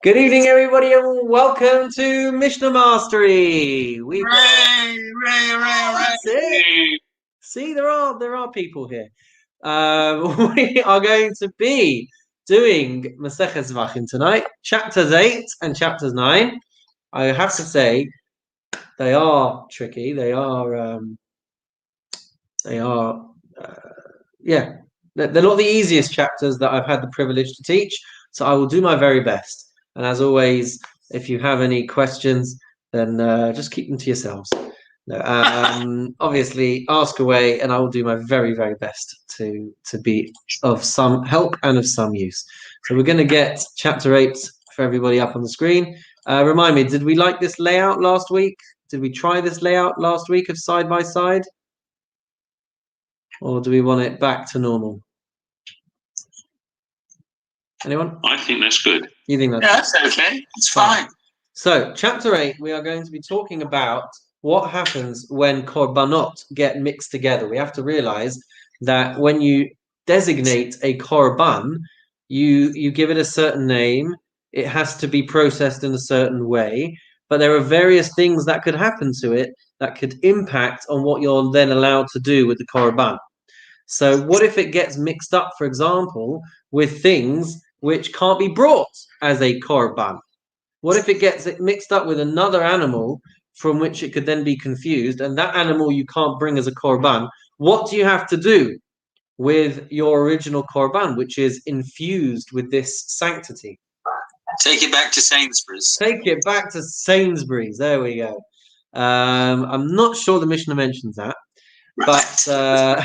Good evening, everybody, and welcome to Mishnah Mastery. That's it. See, there are people here. We are going to be doing Masechet Zevachim tonight, chapters 8 and chapters 9. I have to say, they are tricky. They're not the easiest chapters that I've had the privilege to teach. So I will do my very best. And as always, if you have any questions, then just keep them to yourselves. Obviously, ask away, and I will do my very, very best to be of some help and of some use. So we're going to get chapter 8 for everybody up on the screen. Remind me, did we like this layout last week? Did we try this layout last week of side by side? Or do we want it back to normal? Anyone? I think that's good. You think that's okay. It's fine. So, chapter 8, we are going to be talking about what happens when korbanot get mixed together. We have to realize that when you designate a korban, you give it a certain name. It has to be processed in a certain way. But there are various things that could happen to it that could impact on what you're then allowed to do with the korban. So what if it gets mixed up, for example, with things which can't be brought as a korban? What if it gets mixed up with another animal from which it could then be confused, and that animal you can't bring as a korban? What do you have to do with your original korban, which is infused with this sanctity? Take it back to Sainsbury's. Take it back to Sainsbury's. There we go. I'm not sure the Mishnah mentions that, right.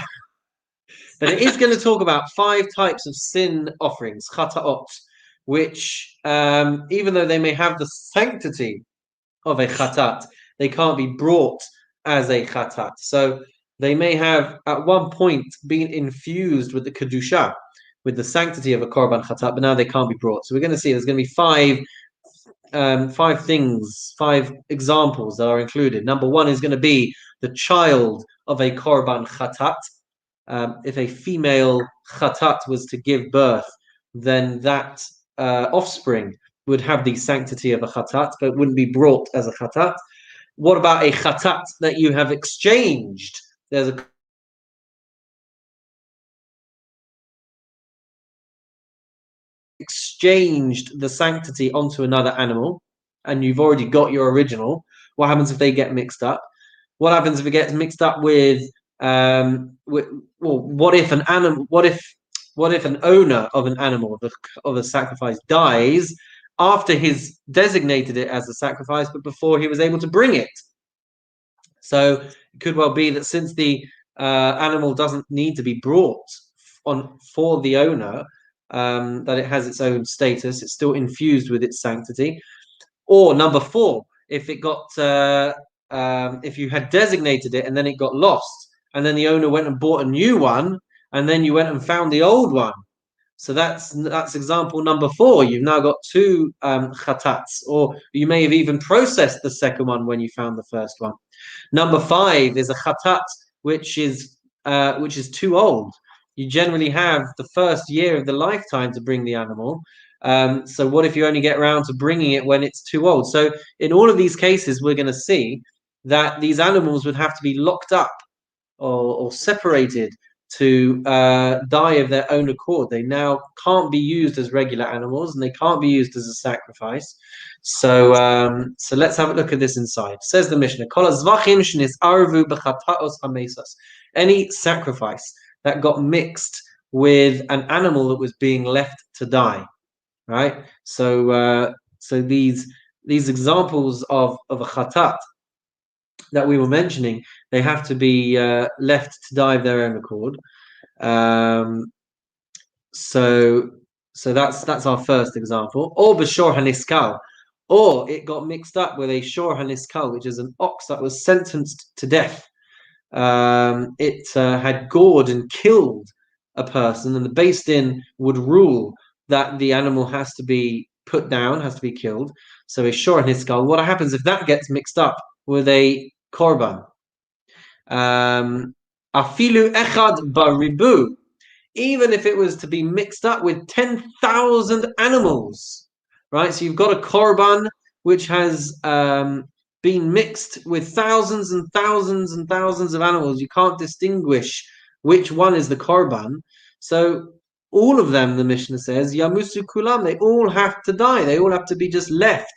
But it is going to talk about 5 types of sin offerings, chata'ot, which, even though they may have the sanctity of a chatat, they can't be brought as a chatat. So they may have, at one point, been infused with the kedusha, with the sanctity of a korban chatat, but now they can't be brought. So we're going to see there's going to be 5 things, 5 examples that are included. Number 1 is going to be the child of a korban chatat. If a female chatat was to give birth, then that offspring would have the sanctity of a chatat, but wouldn't be brought as a chatat. What about a chatat that you have exchanged? There's a exchanged the sanctity onto another animal, and you've already got your original. What happens if they get mixed up? What happens if it gets mixed up with what if an animal? What if an owner of an animal of a sacrifice dies after he's designated it as a sacrifice, but before he was able to bring it? So it could well be that since the animal doesn't need to be brought on for the owner, that it has its own status, it's still infused with its sanctity. Or number 4, if it got if you had designated it and then it got lost, and then the owner went and bought a new one, and then you went and found the old one. So that's example number 4. You've now got 2 chatats, or you may have even processed the second one when you found the first one. Number 5 is a chatat which is too old. You generally have the first year of the lifetime to bring the animal. So what if you only get around to bringing it when it's too old? So in all of these cases, we're going to see that these animals would have to be locked up or separated to die of their own accord. They now can't be used as regular animals, and they can't be used as a sacrifice. So let's have a look at this inside. Says the Mishnah, any sacrifice that got mixed with an animal that was being left to die, right? So these examples of a chatat that we were mentioning, they have to be left to die of their own accord. So that's our first example. Or b'shor haniskal, or it got mixed up with a shor haniskal, which is an ox that was sentenced to death. It had gored and killed a person, and the Beis Din would rule that the animal has to be put down, has to be killed. So a shor haniskal. What happens if that gets mixed up with a korban? Afilu echad baribu, even if it was to be mixed up with 10,000 animals, right? So you've got a korban which has been mixed with thousands and thousands and thousands of animals. You can't distinguish which one is the korban. So all of them, the Mishnah says, yamusu kulam, they all have to die. They all have to be just left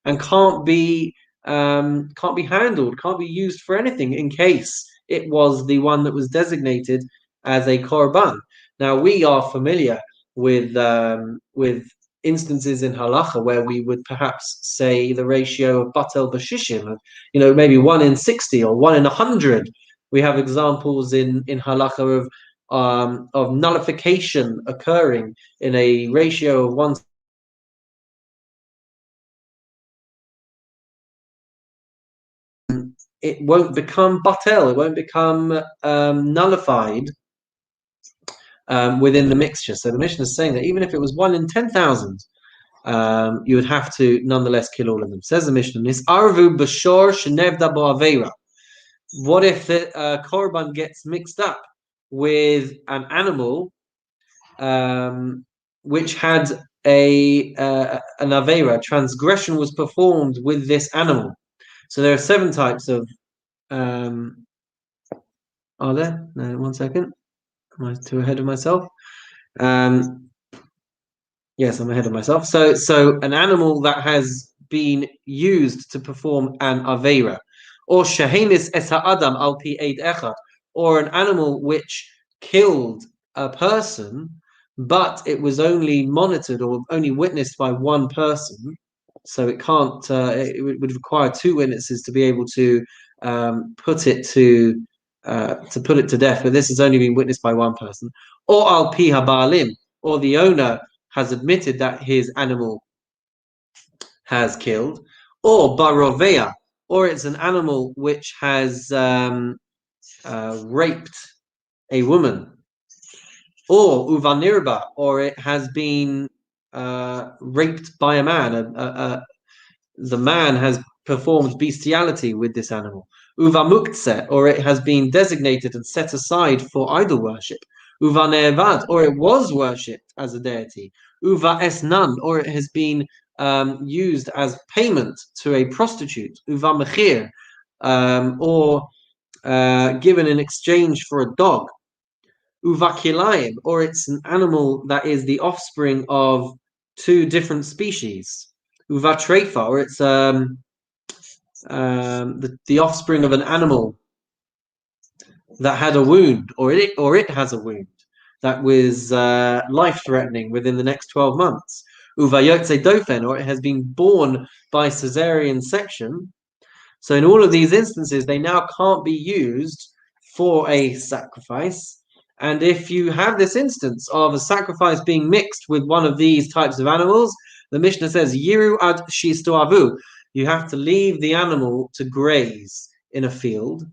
and can't be handled, can't be used for anything in case it was the one that was designated as a korban. Now we are familiar with instances in halacha where we would perhaps say the ratio of batel b'shishim, maybe 1 in 60 or 1 in 100. We have examples in halacha of nullification occurring in a ratio of 1. It won't become batel, it won't become nullified within the mixture. So the Mishnah is saying that even if it was 1 in 10,000, you would have to nonetheless kill all of them. Says the Mishnah, Nis'arvu b'shor shenevda bo'aveira. What if the korban gets mixed up with an animal which had an aveira, transgression was performed with this animal? So there are 7 types of. Are there? No, 1 second. Am I too ahead of myself? Yes, I'm ahead of myself. So an animal that has been used to perform an aveira, or shahenis es ha'adam al pi eid echad, or an animal which killed a person, but it was only monitored or only witnessed by 1 person. So it can't. It would require 2 witnesses to be able to put it to death. But this has only been witnessed by 1 person. Or al pi habalim, or the owner has admitted that his animal has killed, or barovea, or it's an animal which has raped a woman, or uvanirba, or it has been raped by a man. The man has performed bestiality with this animal. Uvamukse, or it has been designated and set aside for idol worship. Uvanevad, or it was worshipped as a deity. Uva esnan, or it has been used as payment to a prostitute. Uva mechir, or given in exchange for a dog. Uva kilayim, or it's an animal that is the offspring of 2 different species. Uva treifa, or it's the offspring of an animal that had a wound, or it has a wound that was life-threatening within the next 12 months. Uva yotze dofen, or it has been born by cesarean section. So in all of these instances, they now can't be used for a sacrifice. And if you have this instance of a sacrifice being mixed with one of these types of animals, the Mishnah says, Yiru ad shistoavu. You have to leave the animal to graze in a field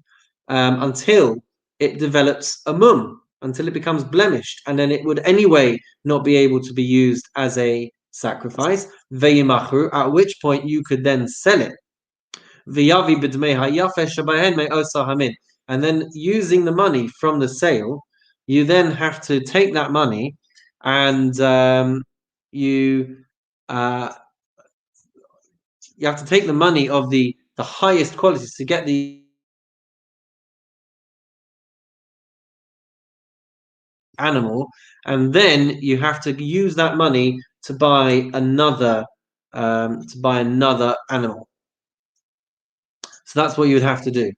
until it develops a mum, until it becomes blemished, and then it would anyway not be able to be used as a sacrifice. Ve'yimachru, at which point you could then sell it. V'yavi b'dmei hayafe shabahen me'osa hamin. And then using the money from the sale, you then have to take that money and you have to take the money of the highest qualities to get the animal, and then you have to use that money to buy another animal. So that's what you would have to do.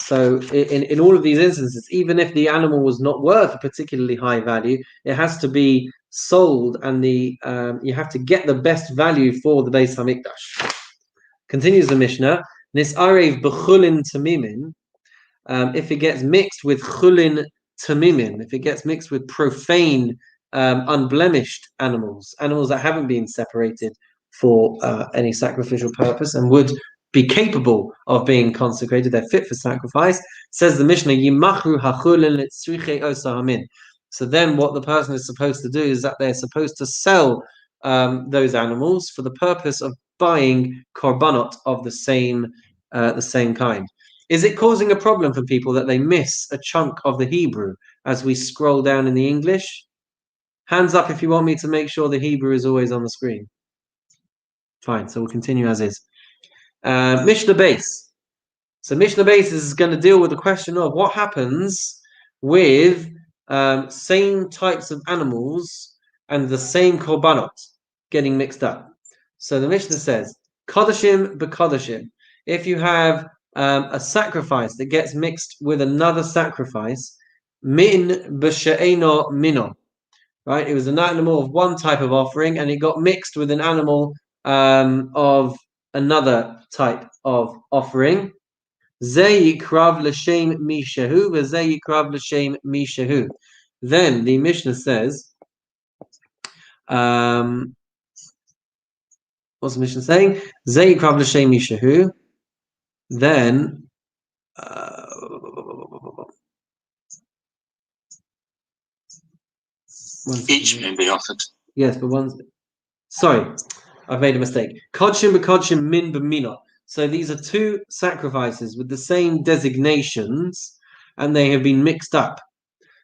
So in all of these instances, even if the animal was not worth a particularly high value, it has to be sold, and you have to get the best value for the Beis Hamikdash. Continues the Mishnah, Nis'arev b'chulin tamimin, if it gets mixed with chulin tamimin, if it gets mixed with profane, unblemished animals that haven't been separated for any sacrificial purpose and would be capable of being consecrated, they're fit for sacrifice, says the Mishnah, Yimachru hachulin litzriche osahamin. So then what the person is supposed to do is that they're supposed to sell those animals for the purpose of buying korbanot of the same kind. Is it causing a problem for people that they miss a chunk of the Hebrew as we scroll down in the English? Hands up if you want me to make sure the Hebrew is always on the screen. Fine, so we'll continue as is. Mishnah base. So Mishnah base is going to deal with the question of what happens with same types of animals and the same korbanot getting mixed up. So the Mishnah says, Kodashim b'kodashim. If you have a sacrifice that gets mixed with another sacrifice, min b'she'eno mino. Right? It was an animal of one type of offering and it got mixed with an animal of another type of offering. Then the Mishnah says, what's the Mishnah saying? Then each may be offered. Yes, but one's. Sorry, I've made a mistake. Kodshim b'kodshim min b'mina. So these are two sacrifices with the same designations, and they have been mixed up.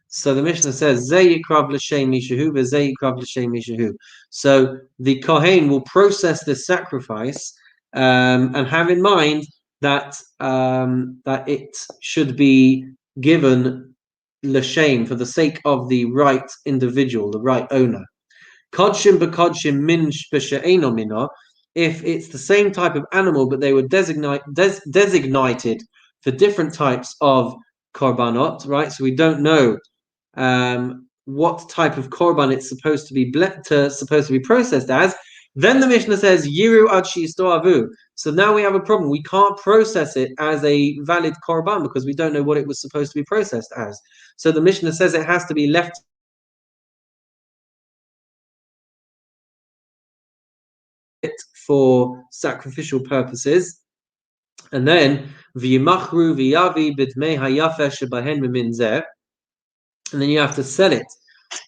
So the Mishnah says, Zeh yikrav l'shem mishahu, v'zeh yikrav l'shem mishahu. So the Kohen will process this sacrifice and have in mind that that it should be given l'shem for the sake of the right individual, the right owner. Kodshim b'kodshim min b'she'eno mina. If it's the same type of animal, but they were designated for different types of korbanot, right? So we don't know what type of korban it's supposed to be processed as. Then the Mishnah says yiru ad she'istoavu. So now we have a problem. We can't process it as a valid korban because we don't know what it was supposed to be processed as. So the Mishnah says it has to be left for sacrificial purposes, and then v'yimachru v'yavi b'dmei hayafe shebahen min zeh, and then you have to sell it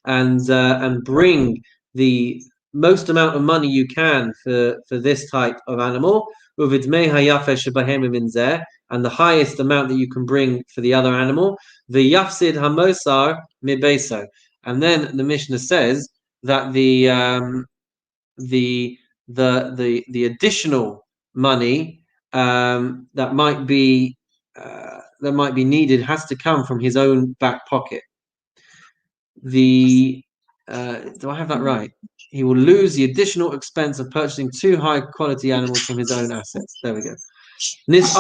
and bring the most amount of money you can for this type of animal, u'v'dmei hayafe shebahen min zeh, and the highest amount that you can bring for the other animal, v'yafsid hamosar mibeso. And then the Mishnah says that the additional money that might be needed has to come from his own back pocket. Do I have that right? He will lose the additional expense of purchasing two high quality animals from his own assets. There we go. If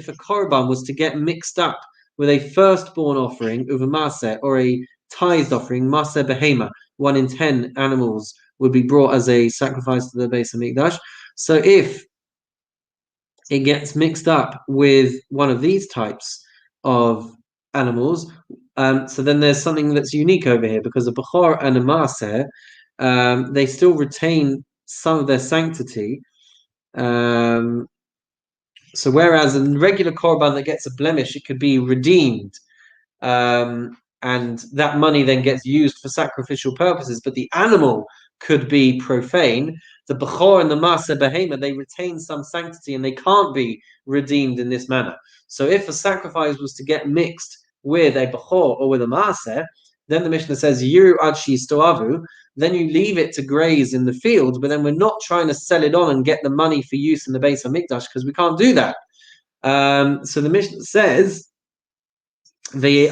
a korban was to get mixed up with a firstborn offering of a maseh or a tithed offering, maseh behema, 1 in 10 animals would be brought as a sacrifice to the Beis Hamikdash. So if it gets mixed up with one of these types of animals, so then there's something that's unique over here, because a Bechor and a Maaseh, they still retain some of their sanctity. So whereas a regular korban that gets a blemish, it could be redeemed, and that money then gets used for sacrificial purposes, but the animal could be profane. The Bechor and the Maaseh Behema, they retain some sanctity and they can't be redeemed in this manner. So if a sacrifice was to get mixed with a Bechor or with a Maaseh, then the Mishnah says, Yiru ad she'istoavu, then you leave it to graze in the field, but then we're not trying to sell it on and get the money for use in the Beis Hamikdash, because we can't do that. So the Mishnah says, you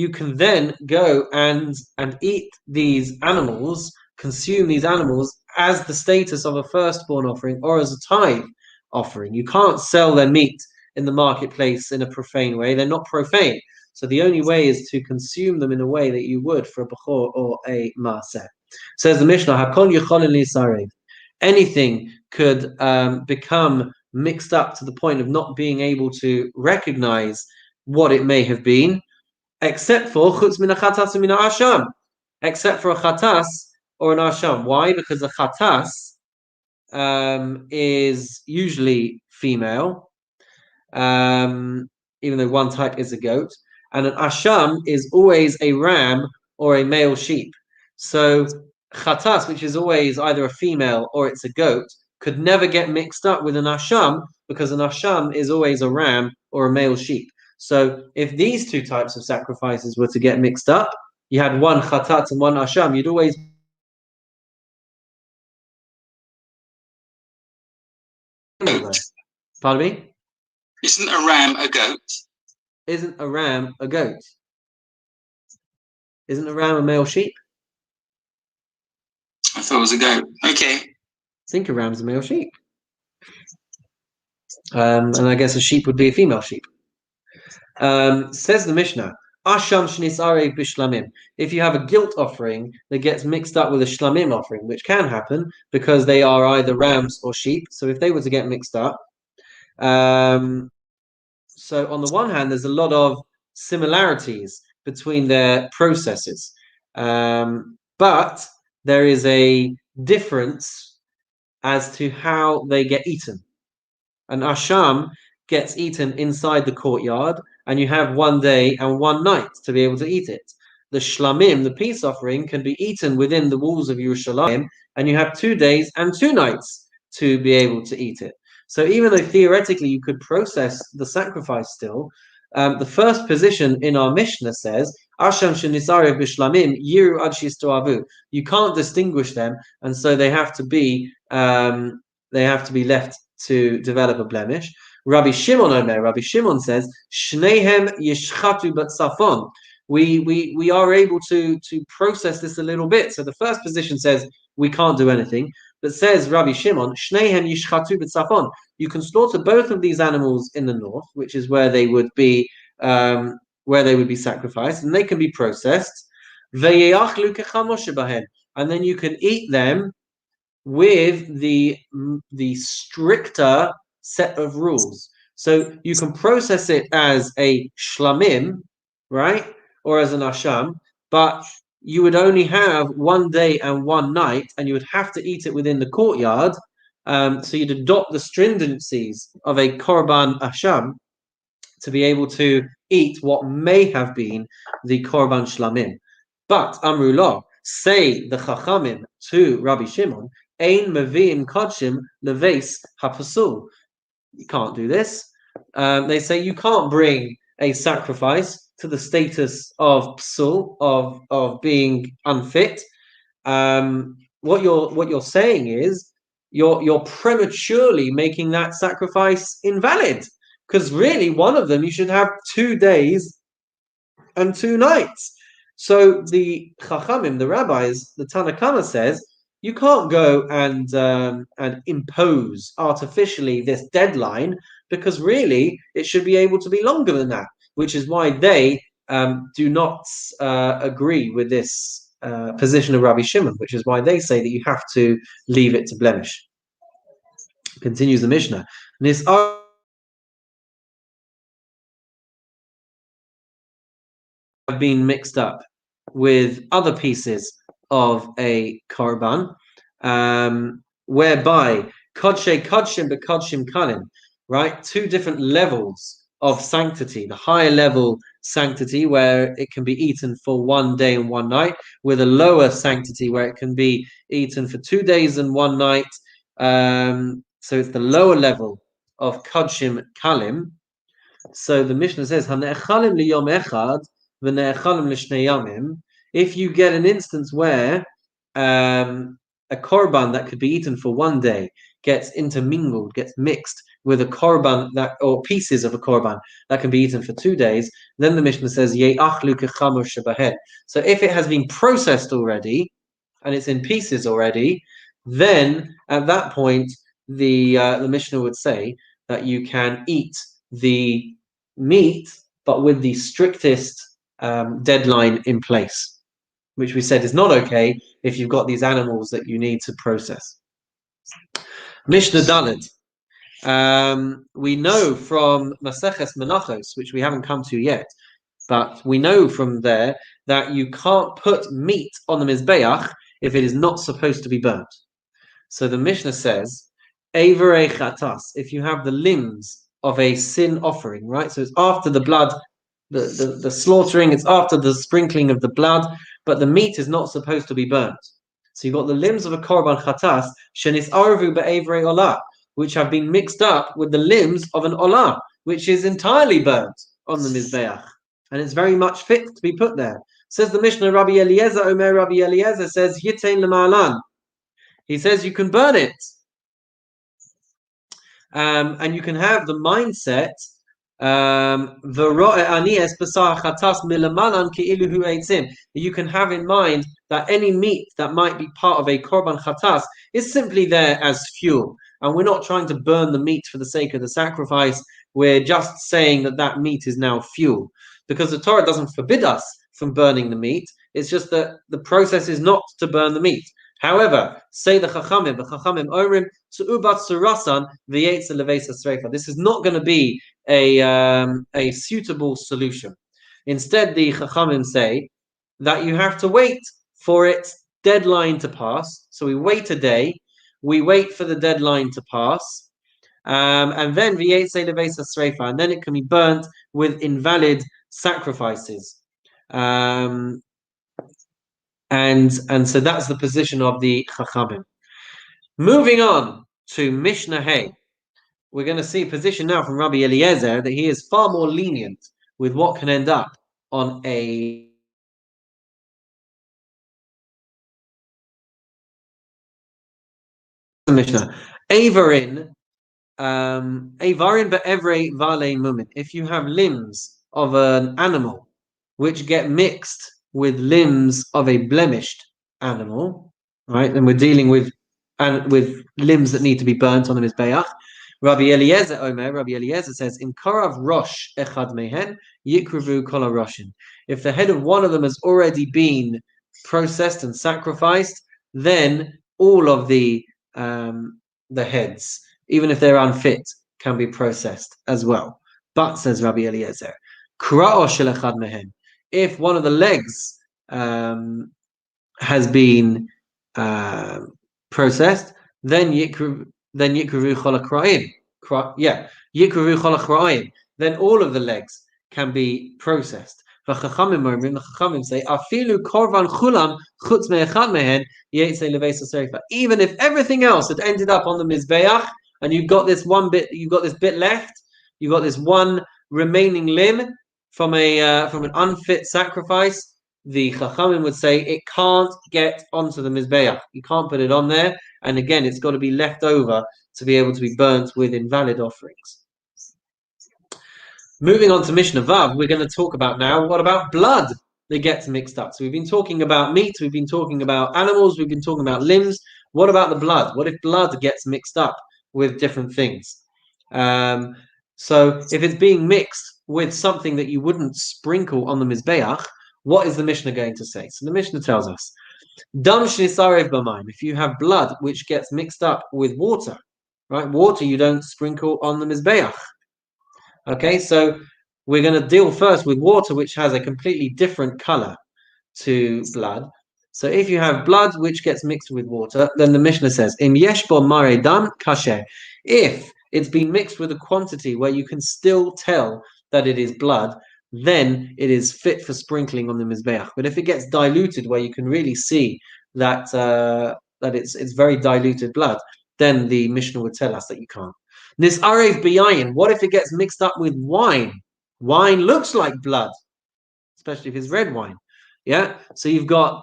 can then go and eat these animals, consume these animals as the status of a firstborn offering or as a tithe offering. You can't sell their meat in the marketplace in a profane way. They're not profane. So the only way is to consume them in a way that you would for a bechor or a maaseh. Says the Mishnah, Hakol yecholin lisarev. Anything could become mixed up to the point of not being able to recognize what it may have been, except for chutz min chatas and min asham, except for a chatas or an asham. Why? Because a chatas is usually female, even though one type is a goat, and an asham is always a ram or a male sheep. So chatas, which is always either a female or it's a goat, could never get mixed up with an asham, because an asham is always a ram or a male sheep. So if these two types of sacrifices were to get mixed up, you had one chatat and one asham, you'd always. Goat. Pardon me? Isn't a ram a goat? Isn't a ram a goat? Isn't a ram a male sheep? I thought it was a goat. Okay. I think a ram's a male sheep. And I guess a sheep would be a female sheep. Says the Mishnah, Asham shnisare bishlamim. If you have a guilt offering that gets mixed up with a shlamim offering, which can happen because they are either rams or sheep. So if they were to get mixed up, so on the one hand, there's a lot of similarities between their processes, but there is a difference as to how they get eaten. An asham gets eaten inside the courtyard, and you have 1 day and 1 night to be able to eat it. The shlamim, the peace offering, can be eaten within the walls of Yerushalayim, and you have 2 days and 2 nights to be able to eat it. So even though theoretically you could process the sacrifice still, the first position in our Mishnah says, Asham shenisare b'shlamim yiru ad shistoavu. You can't distinguish them, and so they have to be left to develop a blemish. Rabbi Shimon Omer, Rabbi Shimon says, Shnehem yishchatu batsafon. We are able to process this a little bit. So the first position says we can't do anything, but says Rabbi Shimon, Shnehem yishchatu batsafon. You can slaughter both of these animals in the north, which is where they would be sacrificed, and they can be processed. V'yeyachlu kechamoshe bahen, and then you can eat them with the stricter set of rules. So you can process it as a shlamim, right, or as an asham, but you would only have 1 day and 1 night, and you would have to eat it within the courtyard. So you'd adopt the stringencies of a korban asham to be able to eat what may have been the korban shlamim. But Amru lo, say the chachamim to Rabbi Shimon, ein meviim kodshim leves hapasul. You can't do this. They say you can't bring a sacrifice to the status of psul, of being unfit. What you're saying is you're prematurely making that sacrifice invalid, because really one of them you should have 2 days and 2 nights. So the chachamim, the rabbis, the Tanakama says you can't go and impose artificially this deadline, because really it should be able to be longer than that, which is why they do not agree with this position of Rabbi Shimon, which is why they say that you have to leave it to blemish. Continues the Mishnah. Have been mixed up with other pieces of a korban, whereby kodshe kodshim bekodshim kalim, right? 2 different levels of sanctity. The higher level sanctity, where it can be eaten for 1 day and 1 night, with a lower sanctity where it can be eaten for 2 days and 1 night. So it's the lower level of kodshim kalim. So the Mishnah says, "Hane'echalim liyom echad." If you get an instance where a korban that could be eaten for 1 day gets intermingled, gets mixed with a korban or pieces of a korban that can be eaten for 2 days, then the Mishnah says, so if it has been processed already and it's in pieces already, then at that point the Mishnah would say that you can eat the meat, but with the strictest deadline in place, which we said is not okay if you've got these animals that you need to process. Mishnah Dalet. We know from Maseches Menachos, which we haven't come to yet, but we know from there that you can't put meat on the Mizbeach if it is not supposed to be burnt. So the Mishnah says, Eivarei Chatas, if you have the limbs of a sin offering, right? So it's after the blood, the slaughtering, it's after the sprinkling of the blood, but the meat is not supposed to be burnt. So you've got the limbs of a korban chatas, shenis arvu be'evrei olah, which have been mixed up with the limbs of an olah, which is entirely burnt. on the Mizbeach. And it's very much fit to be put there. Says the Mishnah, Rabbi Eliezer, Omer Rabbi Eliezer says, Yitain L'ma'alan. He says you can burn it. And you can have the mindset, you can have in mind that any meat that might be part of a korban chatas is simply there as fuel. And we're not trying to burn the meat for the sake of the sacrifice. We're just saying that that meat is now fuel. Because the Torah doesn't forbid us from burning the meat. It's just that the process is not to burn the meat. However, say the Chachamim Omrim Su'ubat Surasan V'yetze Levesa Sreifa. This is not going to be a suitable solution. Instead, the Chachamim say that you have to wait for its deadline to pass. So we wait a day, we wait for the deadline to pass, and then V'yetze Levesa Sreifa, and then it can be burnt with invalid sacrifices. And so that's the position of the Chachamim. Moving on to Mishnah Hay, we're going to see a position now from Rabbi Eliezer that he is far more lenient with what can end up on a Mishnah. Avarin be'evrei vale mumin. If you have limbs of an animal which get mixed with limbs of a blemished animal, right? And we're dealing with limbs that need to be burnt on the Mizbeach. Rabbi Eliezer says, in Karav Rosh Echad Mehen, Yikruvu Kol HaRoshim. If the head of one of them has already been processed and sacrificed, then all of the heads, even if they're unfit, can be processed as well. But, says Rabbi Eliezer, Kra'o Shel Echad Mehen, if one of the legs has been processed, then Yikruvu Chol HaKra'im. Yikruvu Chol HaKra'im. Then all of the legs can be processed. The Chachamim say, Afilu korvan chulam chutz me'echad mehen yetze levesa sreifa. Even if everything else had ended up on the Mizbeach, and you've got this bit left, you've got this one remaining limb from an unfit sacrifice, the Chachamim would say it can't get onto the Mizbeach. You can't put it on there, and again, it's got to be left over to be able to be burnt with invalid offerings. Moving on to Mishnah Vav, we're going to talk about now, what about blood that gets mixed up? So we've been talking about meat, we've been talking about animals, we've been talking about limbs. What about the blood? What if blood gets mixed up with different things? So if it's being mixed with something that you wouldn't sprinkle on the Mizbeach, what is the Mishnah going to say? So the Mishnah tells us, Dam shnisarev b'mayim, if you have blood which gets mixed up with water, right? Water you don't sprinkle on the Mizbeach. Okay, so we're going to deal first with water, which has a completely different color to blood. So if you have blood which gets mixed with water, then the Mishnah says, Im yesh bo mare dam kasher. If it's been mixed with a quantity where you can still tell that it is blood, then it is fit for sprinkling on the Mizbeach. But if it gets diluted where you can really see that it's very diluted blood, then the Mishnah would tell us that you can't. This arev biyayin, what if it gets mixed up with wine? Wine looks like blood, especially if it's red wine. Yeah, so you've got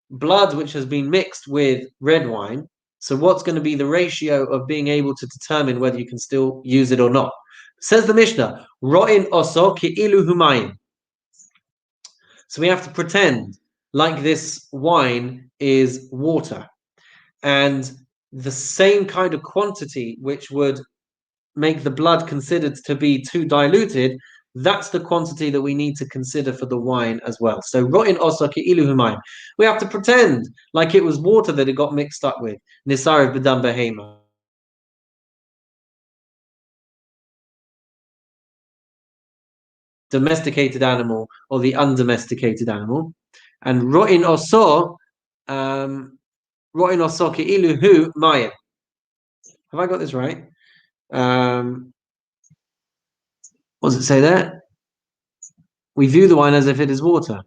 blood which has been mixed with red wine. So what's going to be the ratio of being able to determine whether you can still use it or not? Says the Mishnah, Ro'in oso ki'ilu humayim. So we have to pretend like this wine is water. And the same kind of quantity which would make the blood considered to be too diluted, that's the quantity that we need to consider for the wine as well. So ro'in oso ki'ilu humayim. We have to pretend like it was water that it got mixed up with. Nisarev b'dam behema. Domesticated animal or the undomesticated animal. And ro'in oso ki'ilu hu mayim. Have I got this right? What does it say there? We view the wine as if it is water.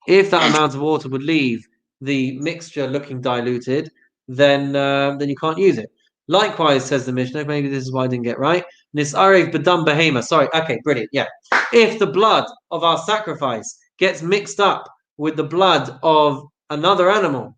If that amount of water would leave the mixture looking diluted, then you can't use it. Likewise, says the Mishnah, maybe this is why I didn't get right. Nisarev bedam behema. Sorry, okay, brilliant. Yeah. If the blood of our sacrifice gets mixed up with the blood of another animal,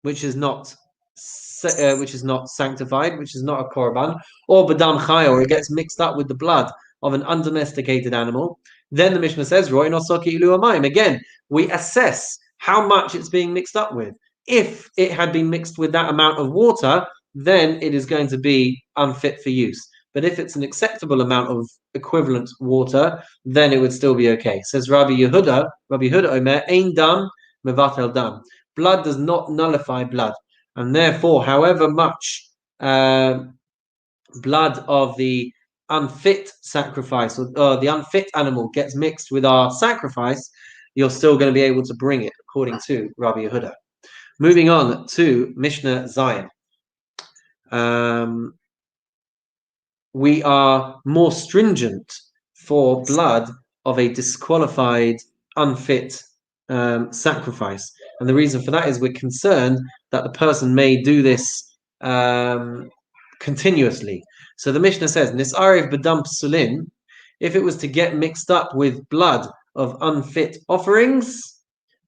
which is not sanctified, which is not a korban, or bedam chai, or it gets mixed up with the blood of an undomesticated animal, then the Mishnah says, Roy nosoki ilu amayim. Again, we assess how much it's being mixed up with. If it had been mixed with that amount of water, then it is going to be unfit for use. But if it's an acceptable amount of equivalent water, then it would still be okay. Says Rabbi Yehuda Omer, Ein dam mevatel dam. Blood does not nullify blood. And therefore, however much blood of the unfit sacrifice or the unfit animal gets mixed with our sacrifice, you're still going to be able to bring it, according to Rabbi Yehuda. Moving on to Mishnah Zion. We are more stringent for blood of a disqualified, unfit sacrifice. And the reason for that is we're concerned that the person may do this continuously. So the Mishnah says, Nisarev bedam psulin, if it was to get mixed up with blood of unfit offerings,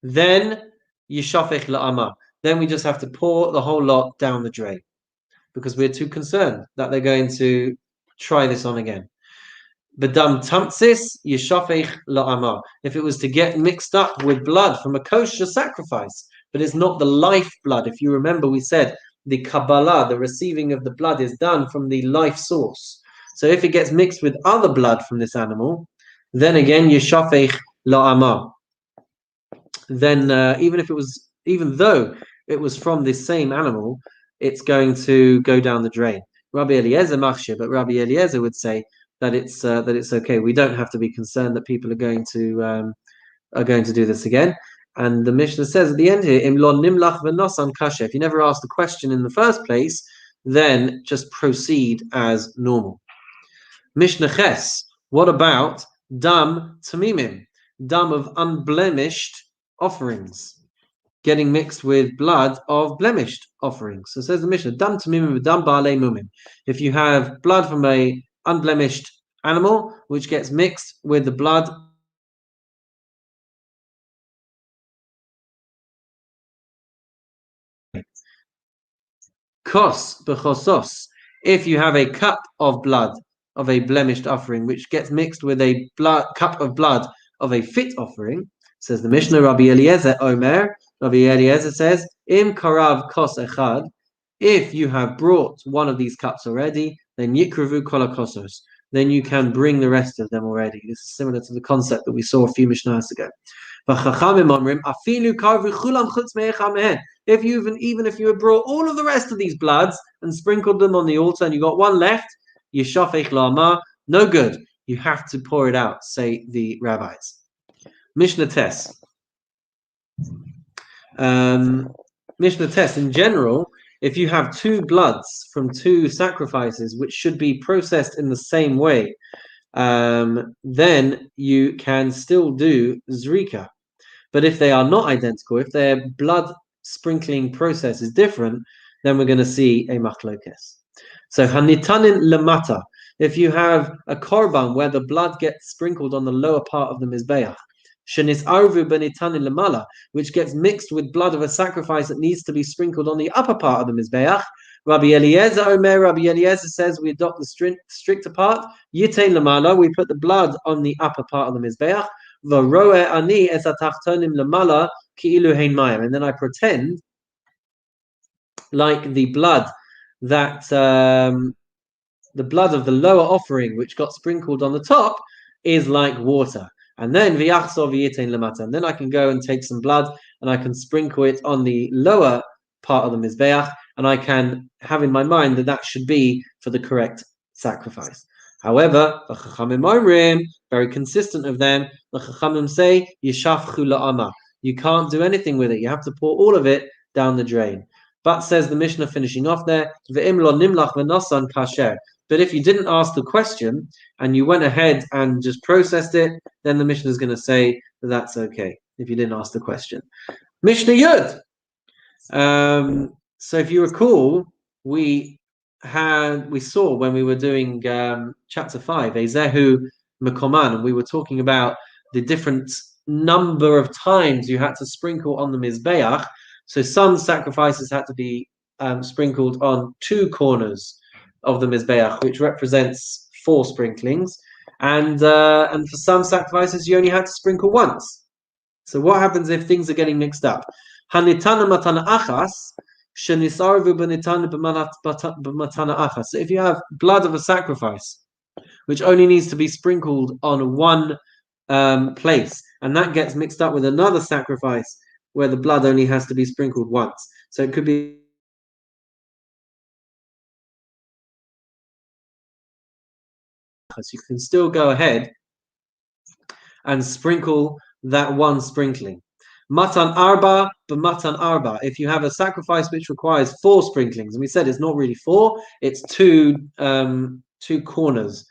then yishafech la'ama. Then we just have to pour the whole lot down the drain, because we're too concerned that they're going to try this on again. Bedam tamtsis yishafech la'ama. If it was to get mixed up with blood from a kosher sacrifice, but it's not the life blood. If you remember, we said the Kabbalah, the receiving of the blood, is done from the life source. So if it gets mixed with other blood from this animal, then again yishafech la'ama. Then even though it was from this same animal, it's going to go down the drain. Rabbi Eliezer machshir, but Rabbi Eliezer would say that it's okay. We don't have to be concerned that people are going to do this again. And the Mishnah says at the end here, Im lo nimlach v'nosan kasher. If you never asked the question in the first place, then just proceed as normal. Mishnah ches. What about dam tamimim, dam of unblemished offerings, getting mixed with blood of blemished offerings? So says the Mishnah, dam tamimim dam baalei mumim. If you have blood from a unblemished animal which gets mixed with the blood kos bechosos, if you have a cup of blood of a blemished offering which gets mixed with a cup of blood of a fit offering, says the Mishnah, Rabbi Eliezer Omer, Rabbi Eliezer says, Im karav kos echad, if you have brought one of these cups already, then yikruvu kol hakosos, then you can bring the rest of them already. This is similar to the concept that we saw a few Mishnahs ago. If you had brought all of the rest of these bloods and sprinkled them on the altar and you got one left, yishafech la'ama, no good. You have to pour it out, say the rabbis. Mishnah Tes. Mishnah Tes, in general, if you have two bloods from two sacrifices which should be processed in the same way, then you can still do zrika. But if they are not identical, if their blood sprinkling process is different, then we're going to see a machlokes. So hanitanin lamata, if you have a korban where the blood gets sprinkled on the lower part of the mizbeach, shenis arvu benitanin lamala, which gets mixed with blood of a sacrifice that needs to be sprinkled on the upper part of the mizbeach, Rabbi Eliezer Omer, Rabbi Eliezer says we adopt the stricter part. Yitain lamala, we put the blood on the upper part of the mizbeach. V'roe ani es atachtonim lamala ki'ilu hein mayim, and then I pretend like the blood that the blood of the lower offering, which got sprinkled on the top, is like water. And then v'yachsor v'yitain lamata, and then I can go and take some blood and I can sprinkle it on the lower part of the mizbeach, and I can have in my mind that that should be for the correct sacrifice. However, the Chachamim very consistent of them, the Chachamim say, Yishafchu la'ama. You can't do anything with it. You have to pour all of it down the drain. But says the Mishnah finishing off there, Ve'im lo nimlach v'nosan kasher. But if you didn't ask the question and you went ahead and just processed it, then the Mishnah is going to say that that's okay, if you didn't ask the question. Mishnah Yud. So if you recall, we we saw when we were doing chapter 5, Ezehu Mekoman, and we were talking about the different number of times you had to sprinkle on the Mizbeach. So some sacrifices had to be sprinkled on 2 corners of the Mizbeach, which represents 4 sprinklings. And for some sacrifices, you only had to sprinkle once. So what happens if things are getting mixed up? Hanitana matana achas, shenisarvu b'nitana b'matana achas. So if you have blood of a sacrifice, which only needs to be sprinkled on one place, and that gets mixed up with another sacrifice where the blood only has to be sprinkled once. So it could be you can still go ahead and sprinkle that one sprinkling. Matan arba, but matan arba. If you have a sacrifice which requires 4 sprinklings, and we said it's not really 4, it's 2 corners,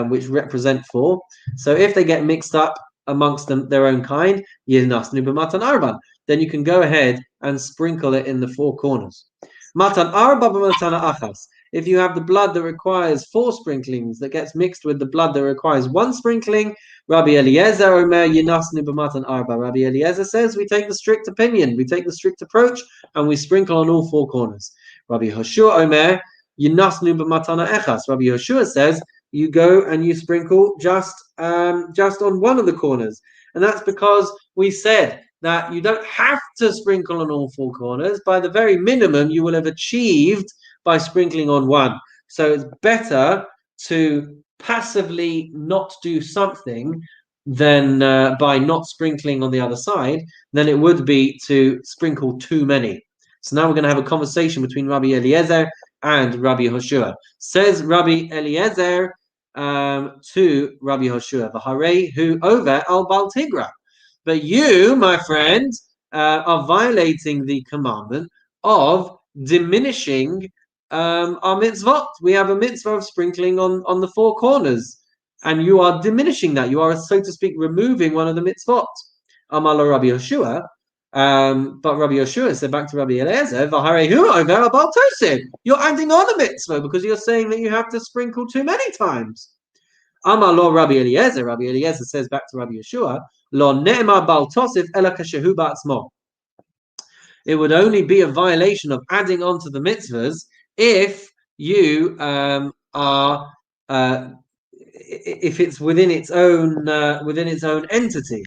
which represent 4. So if they get mixed up amongst them, their own kind, yinasnu b'matan arba, then you can go ahead and sprinkle it in the 4 corners. Matan arba b'matan achas. If you have the blood that requires 4 sprinklings that gets mixed with the blood that requires 1 sprinkling, Rabbi Eliezer Omer Yinasnu b'matan arba. Rabbi Eliezer says we take the strict opinion, we take the strict approach, and we sprinkle on all 4 corners. Rabbi Hoshua Omer Yinasnu b'matana echas. Rabbi Hoshua says you go and you sprinkle just on one of the corners, and that's because we said that you don't have to sprinkle on all 4 corners. By the very minimum, you will have achieved by sprinkling on one. So it's better to passively not do something than by not sprinkling on the other side than it would be to sprinkle too many. So now we're going to have a conversation between Rabbi Eliezer and Rabbi Hoshua. Says Rabbi Eliezer to Rabbi Hoshua, "V'harei hu over al bal tigra." But you, my friend, are violating the commandment of diminishing our mitzvot. We have a mitzvah of sprinkling on the 4 corners, and you are diminishing that. You are, so to speak, removing one of the mitzvot. Amalo Rabbi Yoshua, but Rabbi Yoshua said back to Rabbi Eliezer, you're adding on a mitzvah because you're saying that you have to sprinkle too many times. Amalo Rabbi Eliezer. Rabbi Eliezer says back to Rabbi Yoshua, Lo ne'ma bal tosif ela kashehu ba'atzmo. It would only be a violation of adding on to the mitzvahs if you are if it's within its own entity,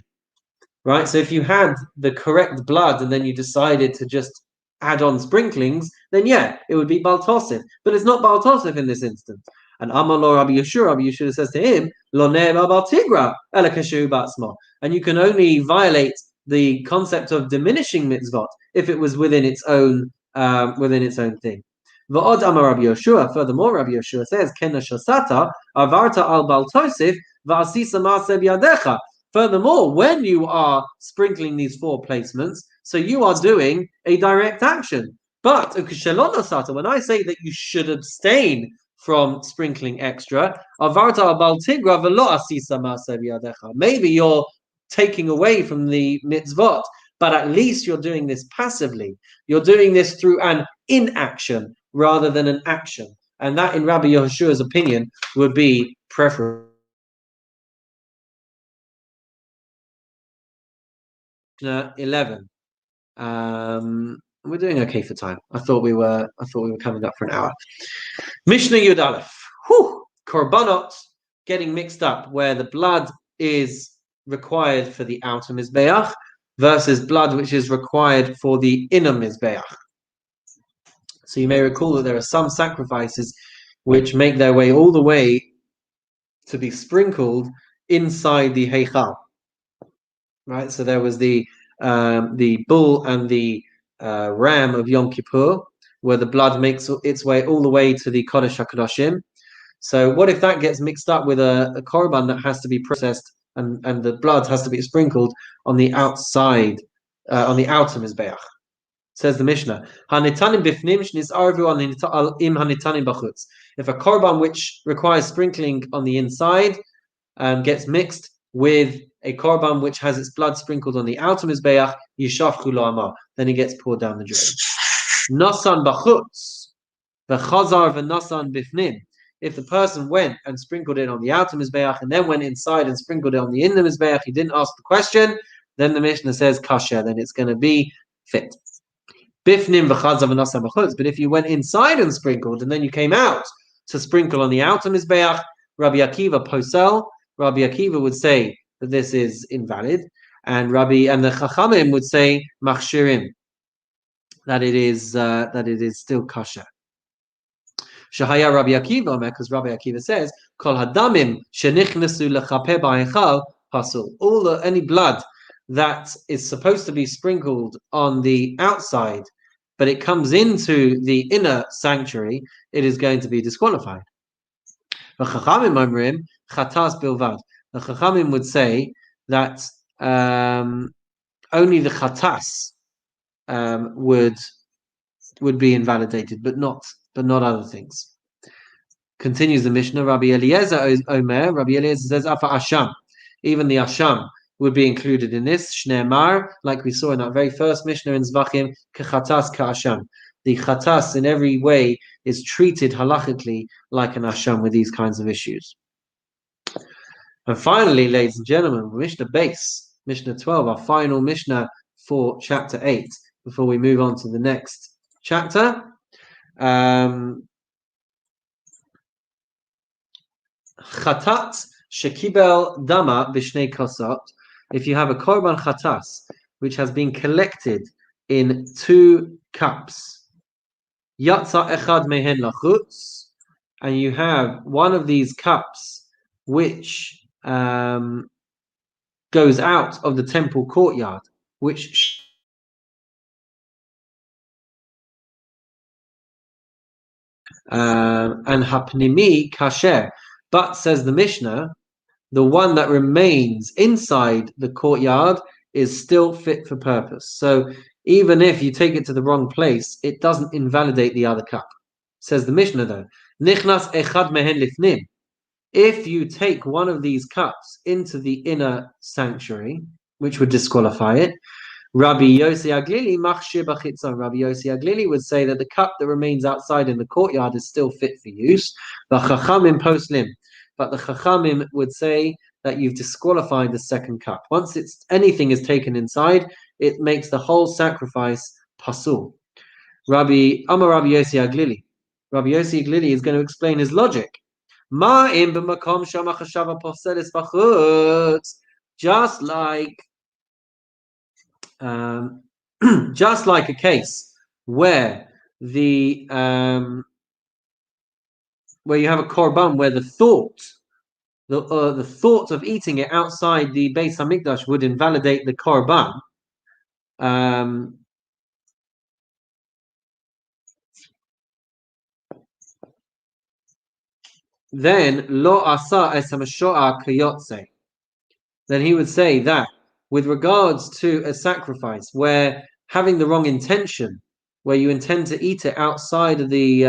right? So if you had the correct blood and then you decided to just add on sprinklings, then yeah, it would be bal tosif. But it's not bal tosif in this instance. And Amalo Rabbi Yeshua says to him, Lo ne'ema bal tigra ela kashu ba'atzmo. And you can only violate the concept of diminishing mitzvot if it was within its own thing. V'od amar Rabbi Yoshua. Furthermore, Rabbi Yoshua says, "Kena shasata avarta al bal tosif v'asisa ma'aseh b'yadecha." Furthermore, when you are sprinkling these 4 placements, so you are doing a direct action. But when I say that you should abstain from sprinkling extra, avarta al bal tigra v'lo asisa ma'aseh b'yadecha. Maybe you're taking away from the mitzvot, but at least you're doing this passively. You're doing this through an inaction rather than an action. And that, in Rabbi Yehoshua's opinion, would be preferable. 11. We're doing okay for time. I thought we were coming up for an hour. Mishnah Yud Aleph. Korbanot getting mixed up, where the blood is required for the outer mizbeach versus blood which is required for the inner mizbeach. So you may recall that there are some sacrifices which make their way all the way to be sprinkled inside the heichal. Right. So there was the bull and the ram of Yom Kippur, where the blood makes its way all the way to the Kodesh HaKadoshim. So what if that gets mixed up with a korban that has to be processed and the blood has to be sprinkled on the outside, on the outer mizbeach? Says the Mishnah, if a korban which requires sprinkling on the inside gets mixed with a korban which has its blood sprinkled on the outer mizbeach, yishafchu lo amar, then it gets poured down the drain. Nasan bachutz, V'chazar v'nasan bifnim. If the person went and sprinkled it on the outer mizbeach and then went inside and sprinkled it on the inner mizbeach, he didn't ask the question, then the Mishnah says kasher, then it's going to be fit. Bifnim v'chazar v'nasan b'chutz. But if you went inside and sprinkled and then you came out to sprinkle on the outer mizbeach, Rabbi Akiva posel. Rabbi Akiva would say that this is invalid, and the Chachamim would say machshirim, that it is still kosher. Shahaya Rabbi Akiva, because Rabbi Akiva says kol hadamim shenichnesu lechape ba'echal pasul. Any blood that is supposed to be sprinkled on the outside, but it comes into the inner sanctuary, it is going to be disqualified. The Chachamim would say that only the chatas would be invalidated, but not other things. Continues the Mishnah. Rabbi Eliezer Omer. Rabbi Eliezer says, "Afa asham." Even the asham would be included in this. Shneimar, like we saw in that very first Mishnah in Zevachim, kechatas ka'asham. The chatas in every way is treated halachically like an asham with these kinds of issues. And finally, ladies and gentlemen, Mishnah base, Mishnah 12, our final Mishnah for chapter 8, before we move on to the next chapter. Chatat shekibel dama b'shnei kosot. If you have a korban chatas which has been collected in 2 cups, yatsa echad mehen lachutz, and you have one of these cups which goes out of the temple courtyard, which and hapnimi kasher. But says the Mishnah, the one that remains inside the courtyard is still fit for purpose. So even if you take it to the wrong place, it doesn't invalidate the other cup. Says the Mishnah though, nichnas echad mehen lifnim. If you take one of these cups into the inner sanctuary, which would disqualify it, Rabbi Yossi Aglili machshir b'chitzon. Rabbi Yossi Aglili would say that the cup that remains outside in the courtyard is still fit for use. The Chachamim poslim, but the Chachamim would say that you've disqualified the second cup. Once anything is taken inside, it makes the whole sacrifice pasul. Rabbi Yossi Aglili. Rabbi Yossi Aglili is going to explain his logic. Just like a case where where you have a korban where the thought of eating it outside the Beis Hamikdash would invalidate the korban. Then lo asa es hamasho'a kayotze. Then he would say that with regards to a sacrifice where having the wrong intention, where you intend to eat it outside of the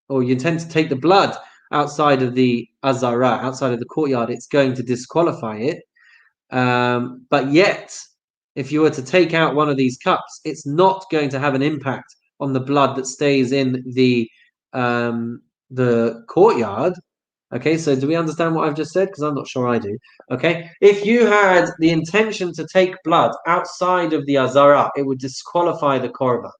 or you intend to take the blood outside of the azara, outside of the courtyard, it's going to disqualify it. But yet, if you were to take out one of these cups, it's not going to have an impact on the blood that stays in the courtyard. Okay, so do we understand what I've just said? Because I'm not sure I do. Okay, if you had the intention to take blood outside of the azara, it would disqualify the korban.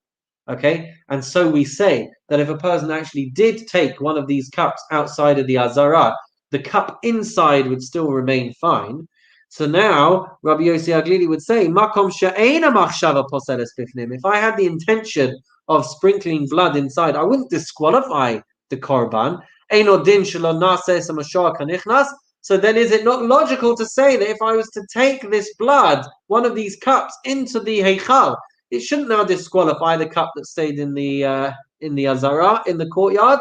Okay, and so we say that if a person actually did take one of these cups outside of the azara, the cup inside would still remain fine. So now Rabbi Yossi Aglili would say, "Makom she'ena machshava poseles bifnim." If I had the intention of sprinkling blood inside, I wouldn't disqualify the korban. So then is it not logical to say that if I was to take this blood, one of these cups, into the heichal, it shouldn't now disqualify the cup that stayed in the azara, in the courtyard,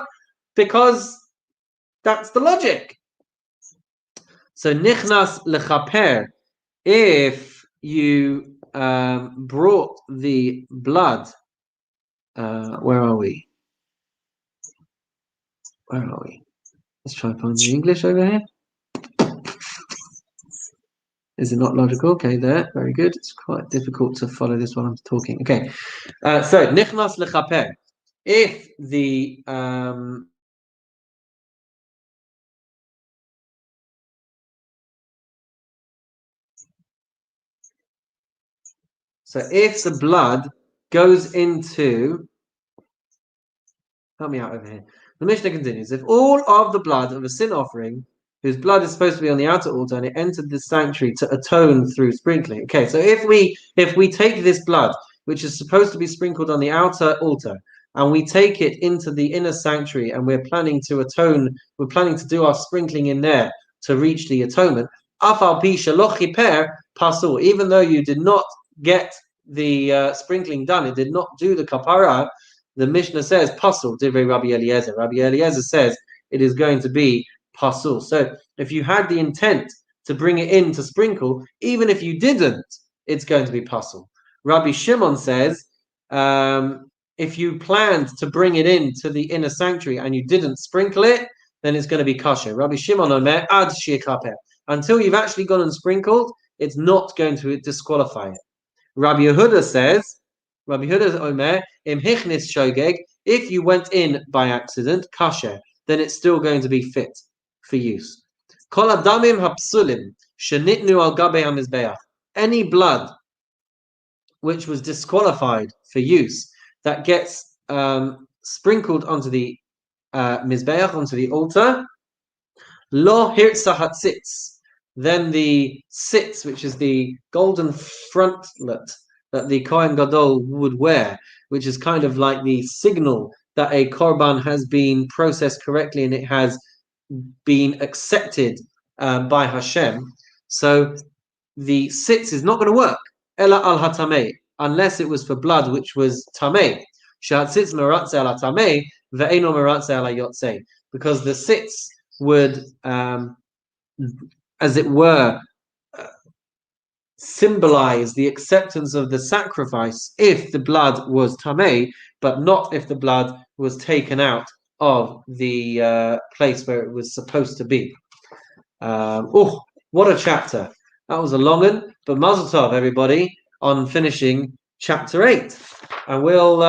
because that's the logic. So nichnas lechaper, if you brought the blood, where are we? Let's try and find the English over here. Is it not logical? Okay, there. Very good. It's quite difficult to follow this while I'm talking. Okay. So, nichnas lechaper. if the so if the blood goes into, help me out over here. The Mishnah continues: if all of the blood of a sin offering, whose blood is supposed to be on the outer altar, and it entered the sanctuary to atone through sprinkling. Okay, so if we take this blood, which is supposed to be sprinkled on the outer altar, and we take it into the inner sanctuary, and we're planning to atone, we're planning to do our sprinkling in there to reach the atonement. Afal pi shelo chiper pasul. Even though you did not get the sprinkling done, it did not do the kapara. The Mishnah says pasul divrei Rabbi Eliezer. Rabbi Eliezer says it is going to be pasul. So if you had the intent to bring it in to sprinkle, even if you didn't, it's going to be pasul. Rabbi Shimon says if you planned to bring it in to the inner sanctuary and you didn't sprinkle it, then it's going to be kosher. Rabbi Shimon omer ad shekaper. Until you've actually gone and sprinkled, it's not going to disqualify it. Rabbi Yehuda says, Rabbi Yehuda omer im hichnis shogeg. If you went in by accident, kosher, then it's still going to be fit for use. Kol adamim hapsulim shenitnu al gabe hamizbeach. Any blood which was disqualified for use that gets sprinkled onto the mizbeach, onto the altar, lo hirtza hatzitz. Then the sitz, which is the golden frontlet that the Kohen Gadol would wear, which is kind of like the signal that a korban has been processed correctly and it has been accepted by Hashem. So the sitz is not going to work, ela al hatamei, unless it was for blood which was tamei. Shatzitz meratze al hatamei ve'eno meratze al hayotzei, because the sitz would, as it were, symbolize the acceptance of the sacrifice if the blood was tamei, but not if the blood was taken out of the place where it was supposed to be. Oh, what a chapter! That was a long one, but mazel tov, everybody, on finishing chapter 8. And we'll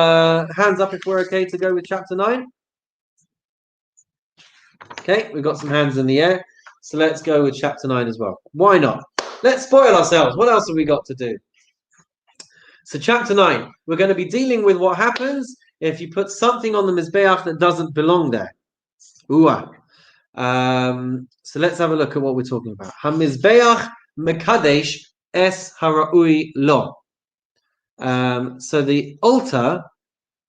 hands up if we're okay to go with chapter 9. Okay, we've got some hands in the air, so let's go with chapter 9 as well. Why not? Let's spoil ourselves. What else have we got to do? So chapter 9, we're going to be dealing with what happens if you put something on the mizbeach that doesn't belong there. So let's have a look at what we're talking about. Ha-mizbeach mekadesh es hara'ui lo. So the altar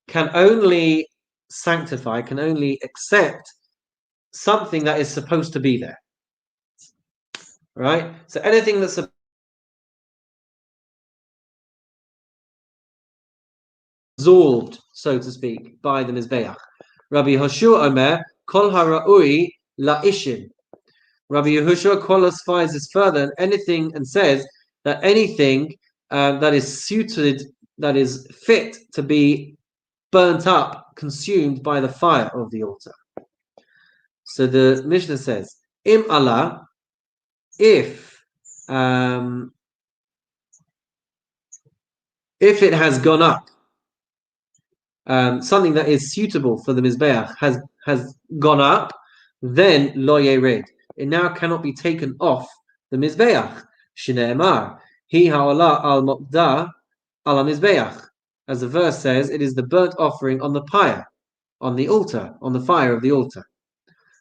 can only sanctify, can only accept something that is supposed to be there. Right? So anything that's absorbed, so to speak, by the mizbeach. Rabbi Yehoshua omer kol hara'ui la'ishim. Rabbi Yehoshua qualifies this further and says that anything that is suited, that is fit to be burnt up, consumed by the fire of the altar. So the Mishnah says, Im Allah, if it has gone up, something that is suitable for the mizbeach has gone up, then lo yered. It now cannot be taken off the mizbeach. Shneimar hi ha'olah al mokdah al mizbeach, as the verse says, it is the burnt offering on the pyre, on the altar, on the fire of the altar.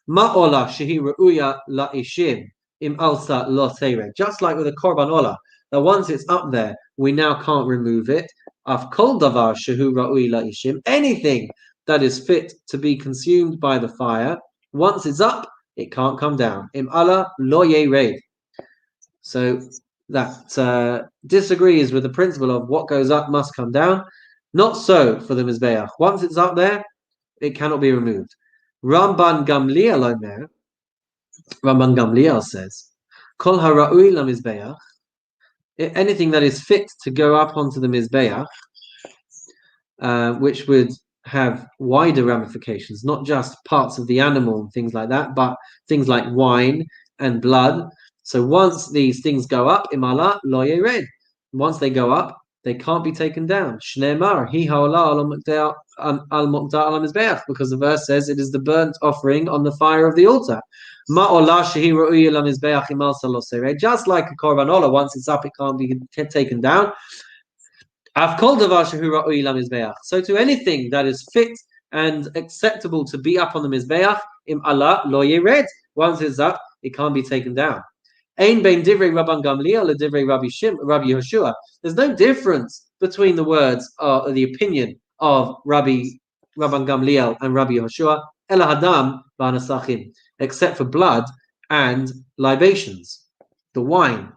Ma'olah shehi re'uya la'ishim im alsa lo tered. Just like with the korban olah, that once it's up there, we now can't remove it. Af kol davar shehu ra'ui la'ishim, anything that is fit to be consumed by the fire, once it's up, it can't come down. Im Allah lo yered. So that disagrees with the principle of what goes up must come down. Not so for the mizbeach. Once it's up there, it cannot be removed. Ramban Gamliel says, Kol hara'ui la mizbeach, anything that is fit to go up onto the mizbeach, which would have wider ramifications, not just parts of the animal and things like that, but things like wine and blood. So once these things go up, imala lo yered. Once they go up, they can't be taken down. Shneimar, hi ha'olah al muqda al mizbeach, because the verse says it is the burnt offering on the fire of the altar. Ma'olah shehi ra'uya al mizbeach imal salosere. Just like a korban olah, once it's up, it can't be taken down. Av kol davar shehu ra'uya al mizbeach. So to anything that is fit and acceptable to be up on the mizbeach, im Allah lo yered. Once it's up, it can't be taken down. Ein bein divrei Rabban Gamliel le divrei Rabbi Yehoshua. There's no difference between the words or the opinion of Rabban Gamliel and Rabbi Yehoshua, ela hadam v'anasachim, except for blood and libations, the wine,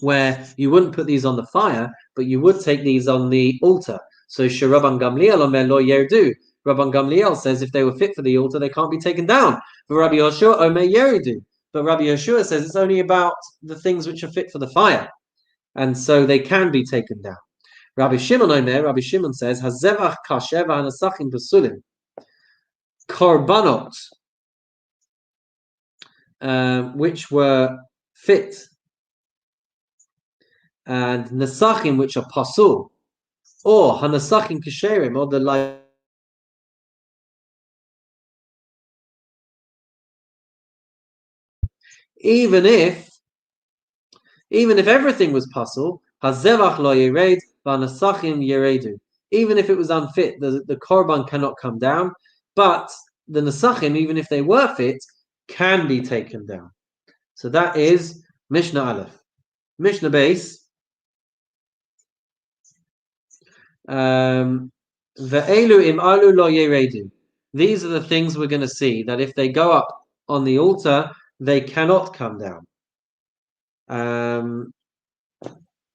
where you wouldn't put these on the fire, but you would take these on the altar. So Rabban Gamliel omer lo yerdu. Rabban Gamliel says if they were fit for the altar, they can't be taken down. But Rabbi Yehoshua omer yeridu. But Rabbi Yehoshua says it's only about the things which are fit for the fire, and so they can be taken down. Rabbi Shimon says hazevach kasher v'hanasachim b'sulim korbanot, which were fit, and nasachim which are pasul, or hanasachim kasherim, or the like. Even if everything was pasul, hazevach lo yered v'hanasachim yeredu. Even if it was unfit, the korban cannot come down, but the nasachim, even if they were fit, can be taken down. So that is Mishnah Aleph. Mishnah Base. Ve'elu im alu lo yeredu. These are the things we're going to see, that if they go up on the altar, they cannot come down.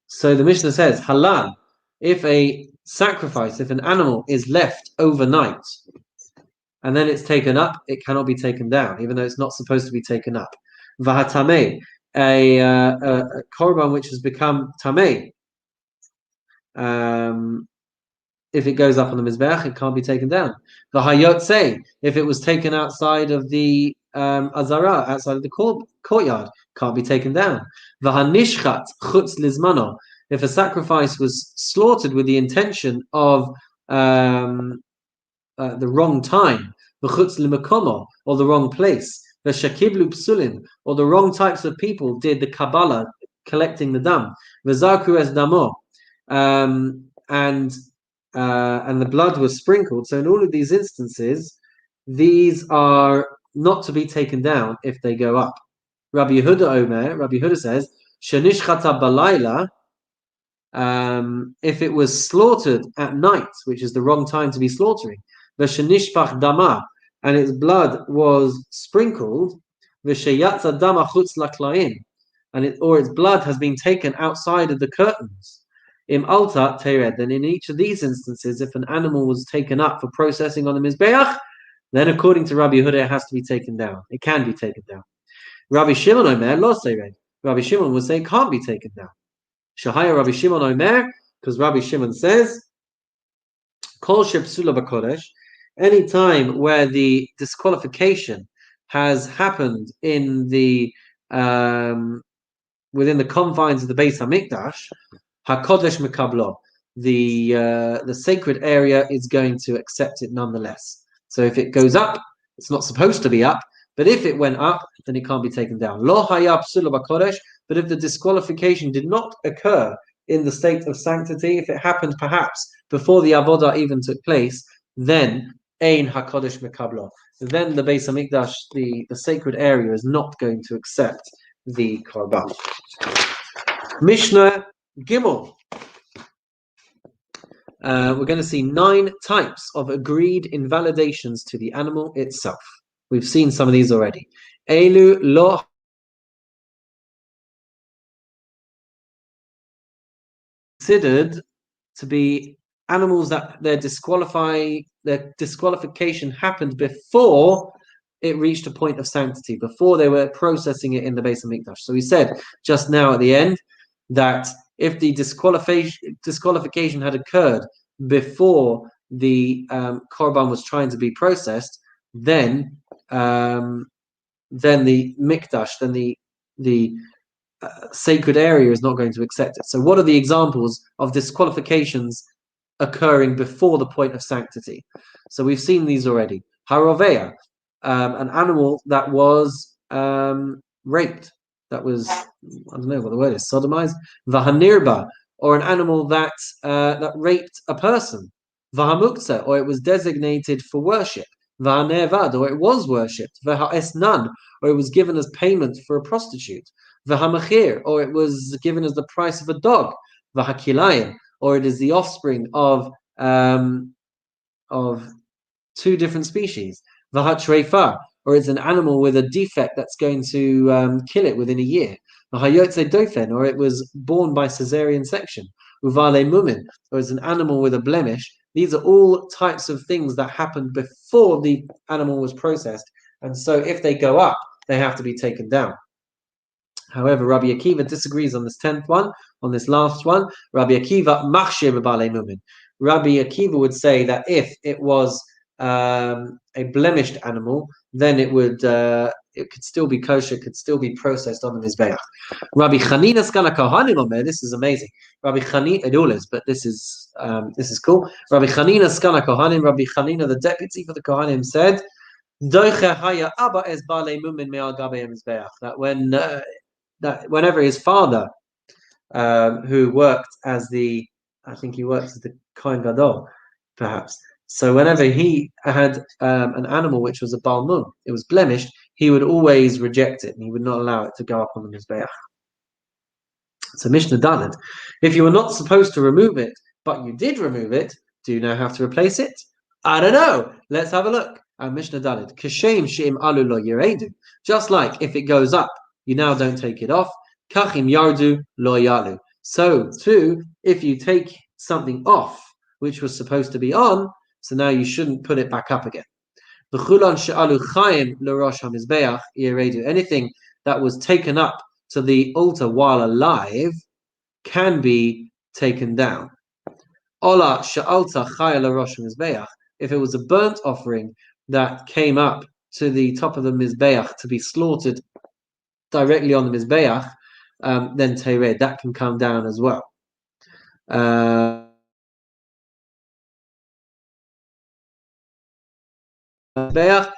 So the Mishnah says, halal, if a sacrifice, if an animal is left overnight and then it's taken up, it cannot be taken down, even though it's not supposed to be taken up. Vahatameh, a korban which has become tameh, if it goes up on the mizbeach, it can't be taken down. Vahayotze, if it was taken outside of the azara, outside of the courtyard, can't be taken down. Vahanishchat chutz lizmano, if a sacrifice was slaughtered with the intention of the wrong time, v'chutz limakomo, or the wrong place, v'shakiblu psulin, or the wrong types of people did the kabbalah, collecting the dam, v'zarku es damo, and the blood was sprinkled. So in all of these instances, these are not to be taken down if they go up. Rabbi Yehuda says, Shenishchata balayla, if it was slaughtered at night, which is the wrong time to be slaughtering, v'shenishpach dama, and its blood was sprinkled, v'sheyatza dama chutz laklaim, or its blood has been taken outside of the curtains. Im alta tered, then in each of these instances, if an animal was taken up for processing on the mizbeach, then according to Rabbi Yehuda, it has to be taken down. It can be taken down. Rabbi Shimon omer lo sered. Rabbi Shimon would say it can't be taken down. Shahaya Rabbi Shimon omer, because Rabbi Shimon says, kol shepsula b'kodesh, any time where the disqualification has happened in the within the confines of the Beis Hamikdash, HaKodesh Mekablo, the sacred area is going to accept it nonetheless. So if it goes up, it's not supposed to be up, but if it went up, then it can't be taken down. Lo haya psula b'kodesh, but if the disqualification did not occur in the state of sanctity, if it happened perhaps before the avodah even took place, then ein HaKodesh Mekablo. Then the Beis Hamikdash, the sacred area, is not going to accept the korban. Mishnah Gimel. We're going to see 9 types of agreed invalidations to the animal itself. We've seen some of these already. Elu lo considered to be animals that their disqualification happened before it reached a point of sanctity, before they were processing it in the Beis Hamikdash. So we said just now at the end that if the disqualification had occurred before the korban was trying to be processed, then the mikdash, then the sacred area is not going to accept it. So what are the examples of disqualifications occurring before the point of sanctity? So we've seen these already. Haroveya, an animal that was raped, that was, I don't know what the word is, sodomized. Vahanirba, or an animal that that raped a person. Vahamukta, or it was designated for worship. Vahanevad, or it was worshipped. Vahaesnan, or it was given as payment for a prostitute. Vahamachir, or it was given as the price of a dog. Vahakilayim, or it is the offspring of two different species. Vahatrefa, or it's an animal with a defect that's going to kill it within a year. Vahayotze dofen, or it was born by cesarean section. Uvale mumin, or it's an animal with a blemish. These are all types of things that happened before the animal was processed, and so if they go up, they have to be taken down. However, Rabbi Akiva disagrees on this 10th one, on this last one. Rabbi Akiva machshir b'balei mumin. Rabbi Akiva would say that if it was a blemished animal, then it could still be kosher, could still be processed on the mizbeach. Rabbi Chanina skana kohanim omer. This is amazing. Rabbi Chanina, it all is, but this is cool. Rabbi Chanina skana kohanim. Rabbi Chanina, the deputy for the kohanim, said, that whenever his father, who worked as I think he worked as the Kohen Gadol, perhaps. So whenever he had an animal which was a balmum, it was blemished, he would always reject it, and he would not allow it to go up on the mizbeach. So Mishnah Daled, if you were not supposed to remove it, but you did remove it, do you now have to replace it? I don't know. Let's have a look. And Mishnah Daled, Kashem she'im alu lo yiredu. Just like if it goes up, you now don't take it off. Kachim yardu lo yalu. So too, if you take something off which was supposed to be on, so now you shouldn't put it back up again. Anything that was taken up to the altar while alive can be taken down. If it was a burnt offering that came up to the top of the mizbeach to be slaughtered directly on the mizbeach, then tered, that can come down as well. Yafshit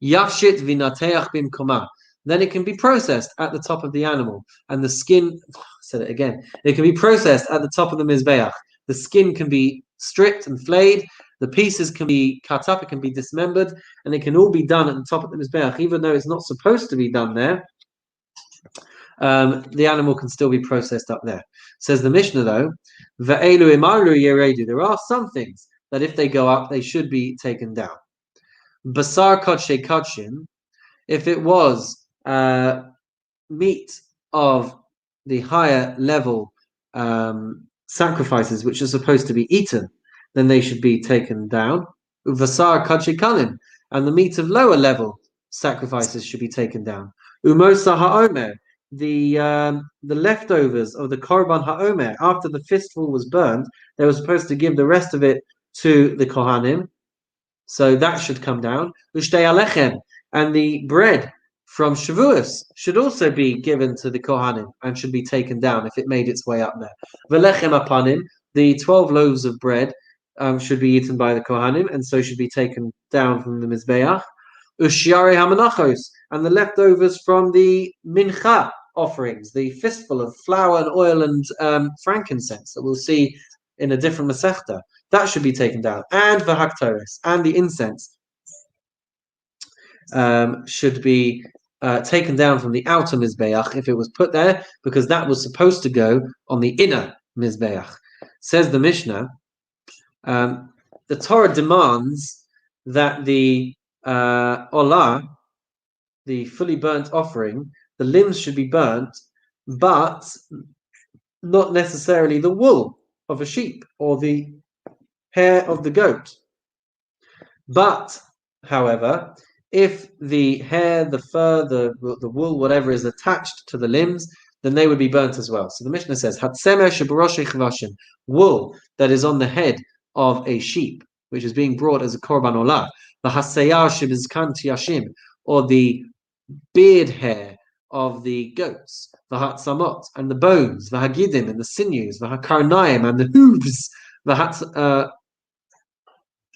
v'nateach bimkoma. Then it can be processed at the top of the animal, and the skin. Said it again. It can be processed at the top of the mizbeach. The skin can be stripped and flayed. The pieces can be cut up. It can be dismembered, and it can all be done at the top of the mizbeach, even though it's not supposed to be done there. The animal can still be processed up there. Says the Mishnah, though, ve'elu imaru yeredu. There are some things that if they go up, they should be taken down. Basar kodshe kodshin, if it was meat of the higher level sacrifices which are supposed to be eaten, then they should be taken down. Uvasar kodshe kalim, and the meat of lower level sacrifices should be taken down. Umosa ha'omer, the leftovers of the korban ha'omer, after the fistful was burned, they were supposed to give the rest of it to the kohanim. So that should come down. Ushtei alechem, and the bread from Shavuos should also be given to the Kohanim and should be taken down if it made its way up there. Velechem apanim, the 12 loaves of bread should be eaten by the Kohanim and so should be taken down from the Mizbeach. Ushiare hamanachos, and the leftovers from the mincha offerings, the fistful of flour and oil and frankincense that we'll see in a different Masechta. That should be taken down, and the haktoris, and the incense should be taken down from the outer mizbeach if it was put there, because that was supposed to go on the inner mizbeach. Says the Mishnah, the Torah demands that the olah, the fully burnt offering, the limbs should be burnt, but not necessarily the wool of a sheep or the hair of the goat. But, however, if the hair, the fur, the wool, whatever is attached to the limbs, then they would be burnt as well. So the Mishnah says, wool that is on the head of a sheep, which is being brought as a korban olah, or the beard hair of the goats, v'hatsamot, and the bones, v'hagidim, and the sinews, v'hakarnaim, and the hooves,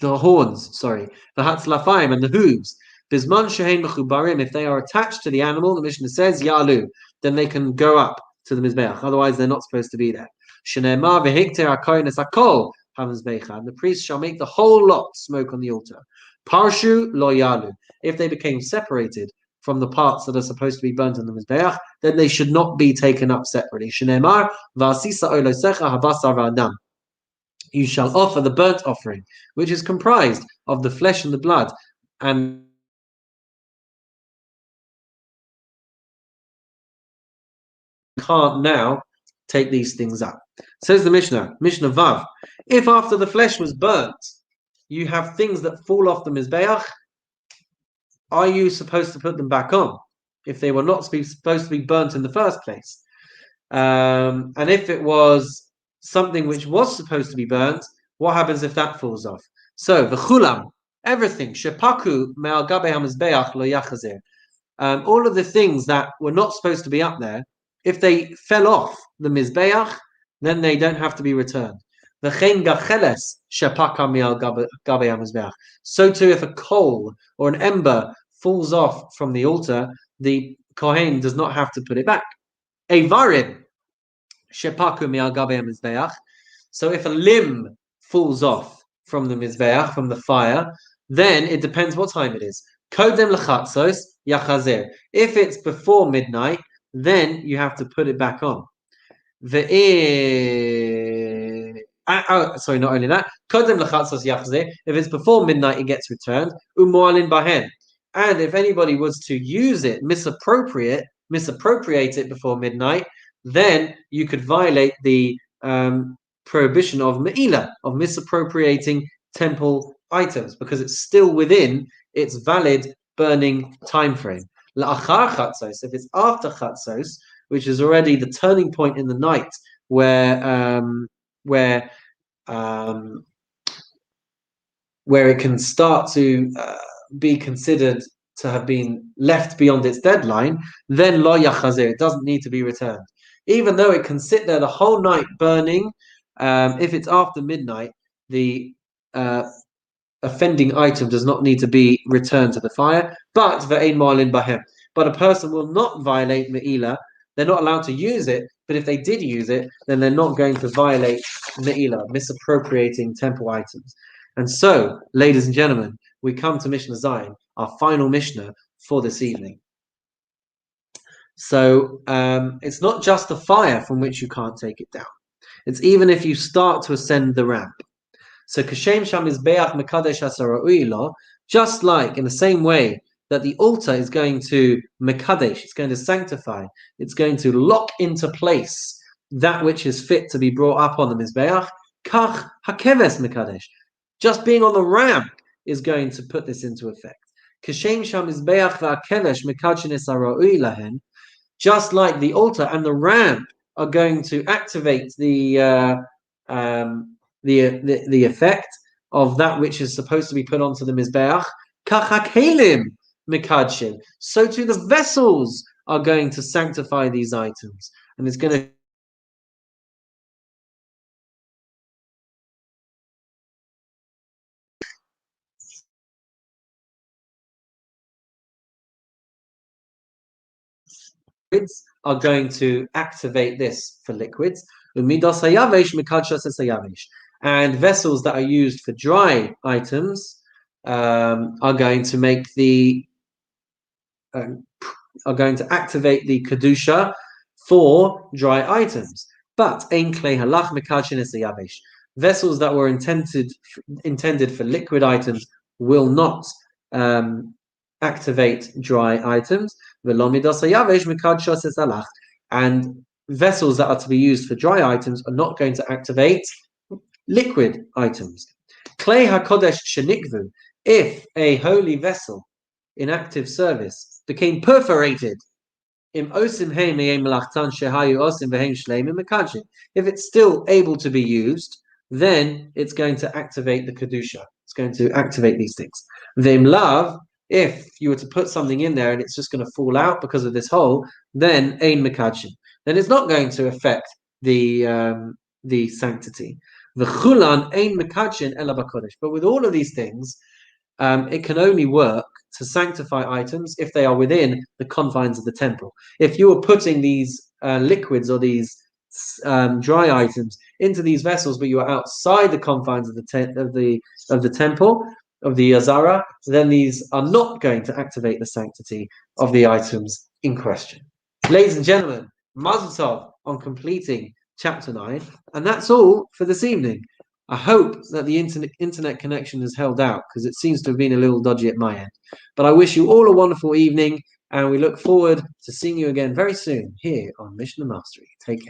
the horns, sorry, v'hatzlafaim, and the hooves. Bisman shehein mechubarim, if they are attached to the animal, the Mishnah says, yalu, then they can go up to the mizbeach. Otherwise, they're not supposed to be there. Shneimar v'hikter hakohenes hakol hamizbecha, and the priest shall make the whole lot smoke on the altar. Parshu lo yalu. If they became separated from the parts that are supposed to be burnt on the mizbeach, then they should not be taken up separately. Shneimar v'asisa olosecha habasar v'adam. You shall offer the burnt offering, which is comprised of the flesh and the blood, and can't now take these things up. Says the Mishnah Vav, if after the flesh was burnt, you have things that fall off the mizbeach, are you supposed to put them back on if they were not supposed to be burnt in the first place? And if it was something which was supposed to be burnt, what happens if that falls off? So v'chulam, everything shepaku me'al gabe hamizbeach lo yachazir. All of the things that were not supposed to be up there, if they fell off the mizbeach, then they don't have to be returned. V'chein gacheles shepaka me'al gabe hamizbeach. So too, if a coal or an ember falls off from the altar, the kohen does not have to put it back. Evarim shepaku me'al gabe hamizbeach. So if a limb falls off from the mizbeach, from the fire, then it depends what time it is. Kodem lechatzos yachazer. If it's before midnight, then you have to put it back on. Sorry, not only that. Kodem lechatzos yachazer. If it's before midnight, it gets returned. Umoalin bahen. And if anybody was to use it, misappropriate it before midnight, then you could violate the prohibition of me'ilah, of misappropriating temple items, because it's still within its valid burning time frame. La'achar chatzos, if it's after chatzos, which is already the turning point in the night where it can start to be considered to have been left beyond its deadline, then lo yachazir, it doesn't need to be returned. Even though it can sit there the whole night burning, if it's after midnight, the offending item does not need to be returned to the fire. But ve'ein ma'alin bahem. But a person will not violate me'ilah. They're not allowed to use it. But if they did use it, then they're not going to violate me'ilah, misappropriating temple items. And so, ladies and gentlemen, we come to Mishnah Zion, our final Mishnah for this evening. So it's not just the fire from which you can't take it down. It's even if you start to ascend the ramp. So kashem sham is beach mekadesh asara'uilo, just like in the same way that the altar is going to mekadesh, it's going to sanctify, it's going to lock into place that which is fit to be brought up on the mizbeach. Kach hakeves mekadesh, just being on the ramp is going to put this into effect. Kashem sham is beach va'kevesh mekadshin asara'uilahen, just like the altar and the ramp are going to activate the effect of that which is supposed to be put onto the mizbeach. Kachakelim mikadshin. So too the vessels are going to sanctify these items, and it's going to are going to activate this for liquids. And vessels that are used for dry items are going to make are going to activate the kedusha for dry items. But vessels that were intended for liquid items will not activate dry items. And vessels that are to be used for dry items are not going to activate liquid items. Klei hakodesh shenikvu, if a holy vessel in active service became perforated, if it's still able to be used, then it's going to activate the kedusha. It's going to activate these things. Vim lav, If you were to put something in there and it's just going to fall out because of this hole, then ein mekadshin. Then it's not going to affect the sanctity. The chulan ein mekadshin ela b'kodesh. But with all of these things, it can only work to sanctify items if they are within the confines of the temple. If you were putting these liquids or these dry items into these vessels, but you are outside the confines of the temple of the Azara, then these are not going to activate the sanctity of the items in question. Ladies and gentlemen, Mazel Tov on completing chapter 9, and that's all for this evening. I hope that the internet connection has held out, because it seems to have been a little dodgy at my end. But I wish you all a wonderful evening, and we look forward to seeing you again very soon here on Mishnah Mastery. Take care.